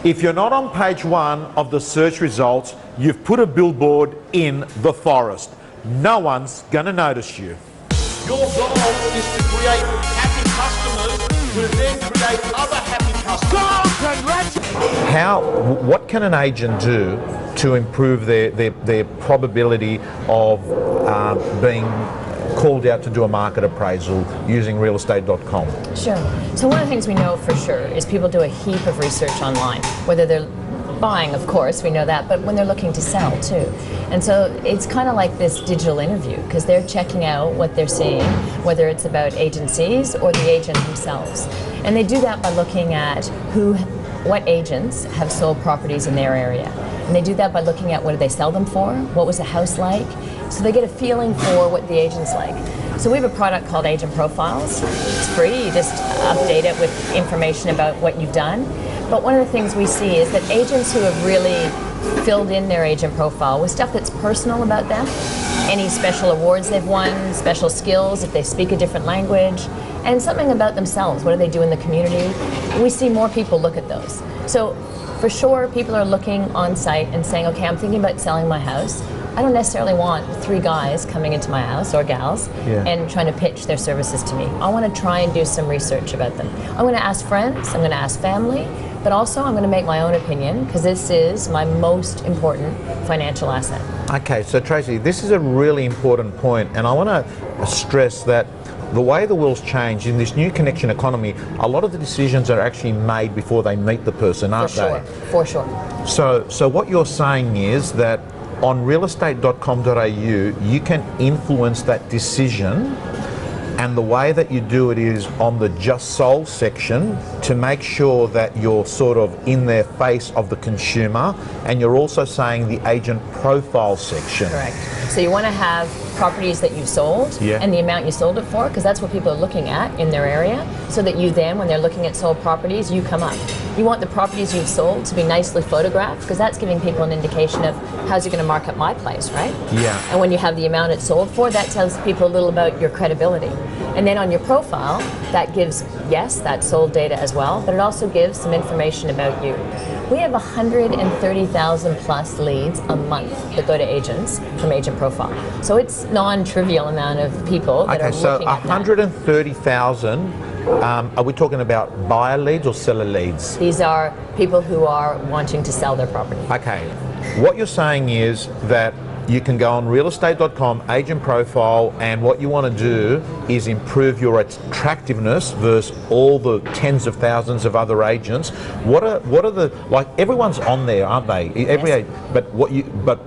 If you're not on page 1 of the search results, you've put a billboard in the forest. No one's going to notice you. Your goal is to create happy customers who then create other happy customers. What can an agent do to improve their probability of being called out to do a market appraisal using realestate.com? Sure. So one of the things we know for sure is people do a heap of research online, whether they're buying, of course, we know that, but when they're looking to sell too. And so it's kind of like this digital interview, because they're checking out what they're seeing, whether it's about agencies or the agent themselves. And they do that by looking at what agents have sold properties in their area. And they do that by looking at what did they sell them for, what was the house like, so they get a feeling for what the agent's like. So we have a product called Agent Profiles. It's free, you just update it with information about what you've done. But one of the things we see is that agents who have really filled in their agent profile with stuff that's personal about them, any special awards they've won, special skills, if they speak a different language, and something about themselves, what do they do in the community, we see more people look at those. So for sure, people are looking on site and saying, okay, I'm thinking about selling my house. I don't necessarily want 3 guys coming into my house, or gals, and trying to pitch their services to me. I want to try and do some research about them. I'm going to ask friends, I'm going to ask family, but also I'm going to make my own opinion, because this is my most important financial asset. Okay, so Tracy, this is a really important point, and I want to stress that the way the world's changed in this new connection economy, a lot of the decisions are actually made before they meet the person, aren't they? For sure. So what you're saying is that on realestate.com.au, you can influence that decision, and the way that you do it is on the just sold section to make sure that you're sort of in their face of the consumer, and you're also saying the agent profile section. Correct. So you want to have properties that you've sold and the amount you sold it for, because that's what people are looking at in their area, so that you then, when they're looking at sold properties, you come up. You want the properties you've sold to be nicely photographed, because that's giving people an indication of how's it going to mark up my place, right? Yeah. And when you have the amount it's sold for, that tells people a little about your credibility. And then on your profile, that gives, yes, that sold data as well, but it also gives some information about you. We have 130,000 plus leads a month that go to agents from Agent Profile. So it's non-trivial amount of people that are looking at that. 130,000, are we talking about buyer leads or seller leads? These are people who are wanting to sell their property. Okay. What you're saying is that you can go on realestate.com, agent profile, and what you want to do is improve your attractiveness versus all the tens of thousands of other agents. What are the, like, everyone's on there, aren't they? Yes. But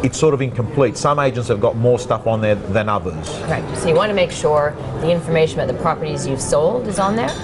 it's sort of incomplete. Some agents have got more stuff on there than others. Correct. So you want to make sure the information about the properties you've sold is on there.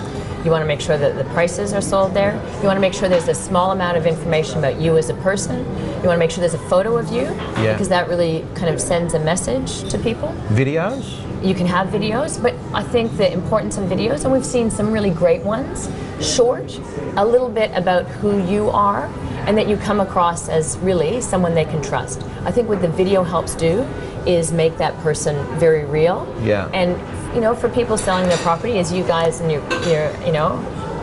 You want to make sure that the prices are sold there. You want to make sure there's a small amount of information about you as a person. You want to make sure there's a photo of you, because that really kind of sends a message to people. Videos? You can have videos, but I think the importance of videos, and we've seen some really great ones, short, a little bit about who you are, and that you come across as really someone they can trust. I think what the video helps do is make that person very real. Yeah. And you know, for people selling their property, as you guys and your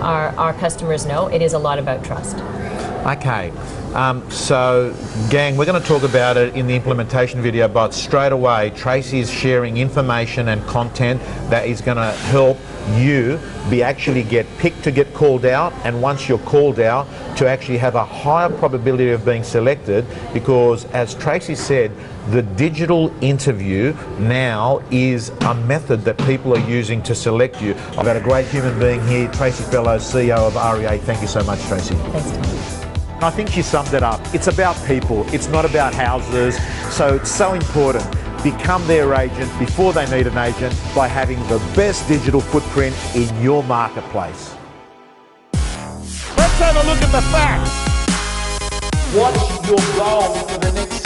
our customers know, it is a lot about trust. Okay. So, gang, we're going to talk about it in the implementation video, but straight away, Tracy is sharing information and content that is going to help you actually get picked to get called out, and once you're called out, to actually have a higher probability of being selected, because as Tracy said, the digital interview now is a method that people are using to select you. I've got a great human being here, Tracy Fellows, CEO of REA. Thank you so much, Tracy. Thanks, Tom. I think she summed it up. It's about people, it's not about houses. So it's so important. Become their agent before they need an agent by having the best digital footprint in your marketplace. Let's have a look at the facts. What's your goal for the next